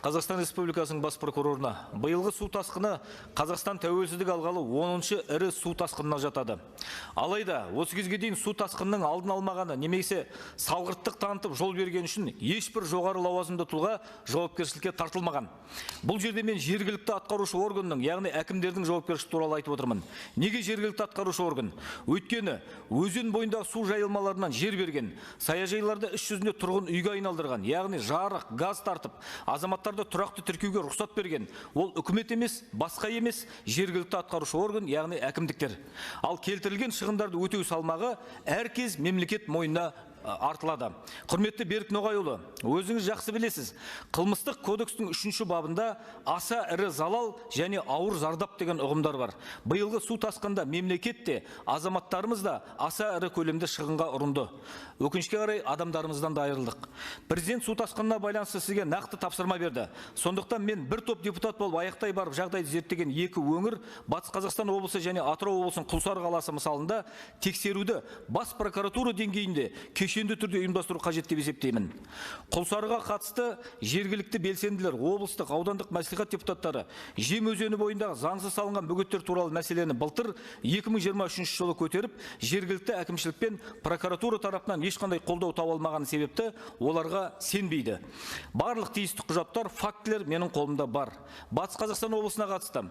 Қазақстан Республикасының бас прокурорына. Биылғы су тасқыны Қазақстан тәуелсіздік алғалы 10-шы ірі су тасқынына жатады. Алайда, осы кезге дейін су тасқынының алдын алмағаны, немесе салғырттық танытып жол берген үшін ешбір жоғары лауазымды тұлға жауапкершілікке тартылмаған. Бұл жерде мен жергілікті атқарушы органның, яғни әкімдердің жауапкершілігі туралы айтып отырмын. Неге жергілікті атқарушы орган? Өйткені өзен бойындағы су жайылмаларынан жер берген, саяжайларды іс жүзінде тұрғын үйге айналдырған, яғни жарық, газ тартып, азаматтарды тұрақты тіркеуге рұқсат берген. Ол үкімет емес, басқа емес, жергілікті атқарушы орган, яғни әкімдіктер. Ал келтірілген шығындарды өтеу салмағы әркез мемлекет мойнына артылады. Құрметті Берік Ноғайұлы, өзіңіз жақсы білесіз, қылмыстық кодекстің 3-ші бабында аса ірі залал және ауыр зардап деген ұғымдар бар. Биылғы су тасқында мемлекет те, азаматтарымыз да аса ірі көлемде шығынға ұрынды. Өкінішке қарай адамдарымыздан да айырылдық. Президент су тасқынына байланысты сізге нақты тапсырма берді. Сондықтан мен бір топ депутат болып аяқтай барып жағдайды зерттеген екі өңір, Батыс Қазақстан облысы және Атырау облысының Құлсары қаласы мысалында тексеруді бас прокуратура деңгейінде кешенді түрде ұйымдастыру қажет деп есептеймін. Құлсарыға қатысты жергілікті белсенділер, облыстық, аудандық мәслихат депутаттары Жем өзені бойындағы заңсыз салынған бөгеттер туралы мәселені былтыр 2023 жылы көтеріп, жергілікті әкімшілік пен прокуратура тарапынан ешқандай қолдау таба алмаған себепті оларға сенбейді. Барлық тиісті құжаттар, фактілер менің қолымда бар. Батыс Қазақстан облысына қатысты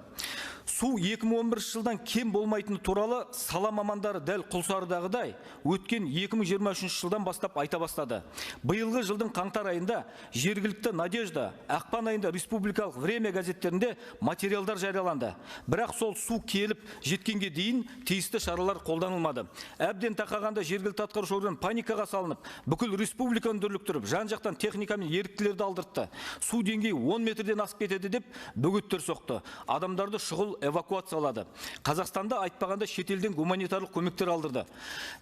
су 2011 жылдан кем болмайтыны туралы сала мамандары дәл Құлсарыдағыдай өткен 2023 жылдан бастап айта бастады. Биылғы жылдың қаңтар айында жергілікті Надежда, ақпан айында республикалық Время газеттерінде материалдар жарияланды. Бірақ сол су келіп жеткенге дейін тиісті шаралар қолданылмады. Әбден тақағанда жергілікті атқарушы орган паникаға салынып, бүкіл республиканы дүрліктіріп, жан-жақтан техника мен еріктілерді алдыртты. Су деңгейі 10 метрден асып кетеді деп бөгеттер соқты. Адамдарды шұғыл эвакуациялады. Қазақстанда айтпағанда шетелден гуманитарлық көмектер алдырды.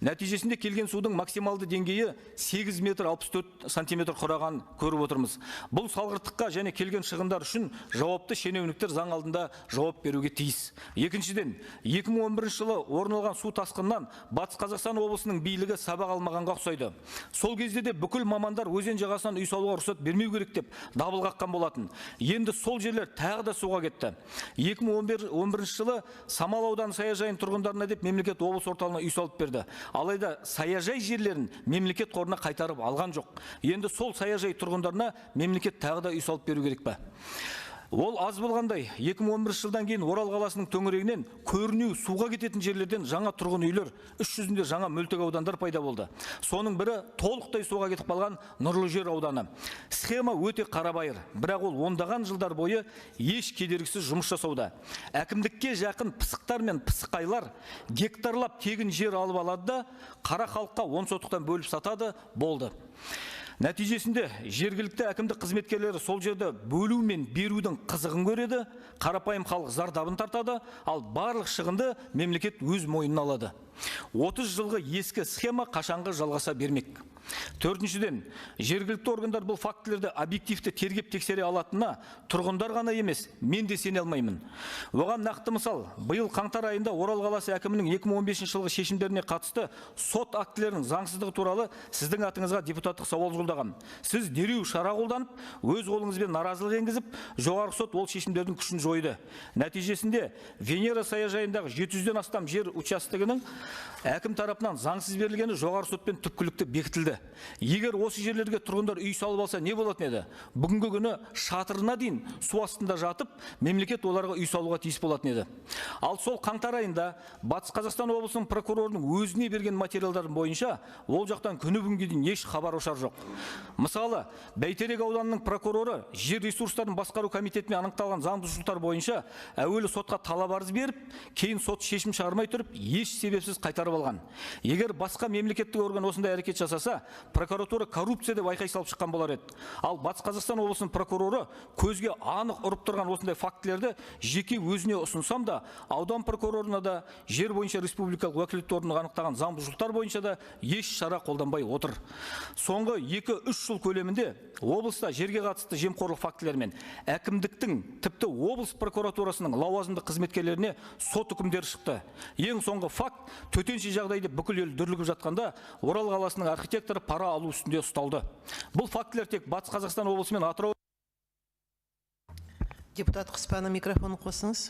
Нәтижесінде келген судың максималды деңгейі 8 метр 64 сантиметр құраған көріп отырмыз. Бұл салғырттыққа және келген шығындар үшін жауапты шенеуніктер заң алдында жауап беруге тиіс. Екіншіден, 2011 жылы орын алған су тасқынынан Батыс Қазақстан облысының билігі сабақ алмағанға ұқсайды. Сол кезде де бүкіл мамандар өзен жағасынан үй салуға рұқсат бермеу керек деп дабыл қаққан болатын. Енді сол жерлер тағы да суға кетті. 2011 жылы Самал ауданы саяжайын тұрғындарына деп мемлекет облыс орталығына үй салып берді. Алайда саяжай жерлерін мемлекет қорына қайтарып алған жоқ. Енді сол саяжай тұрғындарына мемлекет тағы да үй салып беру керек пе? Ол аз болғандай, 2011 жылдан кейін Орал қаласының төңірегінен көрінеу суға кететін жерлерден жаңа тұрғын үйлер, іс жүзінде жаңа мөлтек аудандар пайда болды. Соның бірі толықтай суға кетіп қалған Нұрлы жер ауданы. Схема өте қарабайыр, бірақ ол ондаған жылдар бойы еш кедергісіз жұмыс жасауда. Әкімдікке жақын пысықтар мен пысықайлар гектарлап тегін жер алып алады да, қара халыққа 10 сотықтан бөліп сатады, болды. Нәтижесінде жергілікті әкімдік қызметкерлері сол жерді бөлу мен берудің қызығын көреді, қарапайым халық зардабын тартады, ал барлық шығынды мемлекет өз мойнына алады. 30 жылғы ескі схема қашанғы жалғаса бермек. Төртіншіден, жергілікті органдар бұл фактілерді объективті тергеп тексере алатынына тұрғындар ғана емес, мен де сене алмаймын. Оған нақты мысал, биыл қаңтар айында Орал қаласы әкімінің 2015 жылғы шешімдеріне қатысты сот актілерінің заңсыздығы туралы сіздің атыңызға депутаттық сауал жолдаған. Сіз дереу шара қолданып, өз қолыңызбен наразылық енгізіп, жоғарғы сот ол шешімдердің күшін жойды. Нәтижесінде Венера саяжайындағы 700-ден астам жер участогының әкім тарапынан заңсыз берілгені жоғарғы сотпен түпкілікті бекітілді. Егер осы жерлерге тұрғындар үй салып алса не болатын еді? Бүгінгі күні шатырына дейін су астында жатып, мемлекет оларға үй салуға тиіс болатын еді. Ал сол қаңтар айында Батыс Қазақстан облысының прокурорының өзіне берген материалдардың бойынша ол жақтан күні бүгінге дейін еш хабар ошар жоқ. Мысалы, Бәйтерек ауданының прокуроры жер ресурстарын басқару комитетіне анықталған заң бұзушылықтар бойынша әуелі сотқа талап арыз беріп, кейін сот шешім шығармай тұрып, еш себепсіз қайтарып алған. Егер басқа мемлекеттік орган осындай әрекет жасаса, прокуратура коррупция деп айқай салып шыққан болар еді. Ал Батыс Қазақстан облысының прокуроры көзге анық ұрып тұрған осындай фактілерді жеке өзіне ұсынсам да, аудан прокурорына да, жер бойынша республикалық уәкілетті органның анықтаған заң бұзушылықтар бойынша да еш шара қолданбай отыр. Соңғы 2-3 жыл көлемінде облыста жерге қатысты жемқорлық фактілерімен әкімдіктің, тіпті облыс прокуратурасының лауазымды қызметкерлеріне сот үкімдері шықты. Ең соңғы факт, төтенше жағдайды бүкіл ел дүрлігіп жатқанда Орал қаласының архитекторы пара алу үстінде ұсталды. Бұл фактілер тек Батыс Қазақстан облысы мен Атырау Депутат Құспаны микрофон қосыңыз.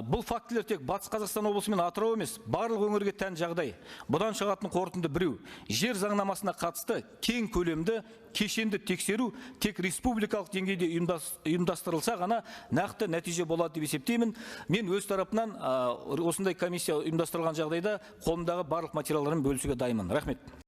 Бұл фактілер тек Батыс Қазақстан облысы мен Атырау емес, барлық өңірге тән жағдай. Бұдан шығатын қорытынды біреу. Жер заңнамасына қатысты кең көлемді, кешенді тексеру тек республикалық деңгейде ұйымдастырылса ғана нақты нәтиже болады деп есептеймін. Мен өз тарапынан осындай комиссия ұйымдастырылған жағдайда қолымдағы барлық материалдармен бөлісуге дайынмын. Рахмет.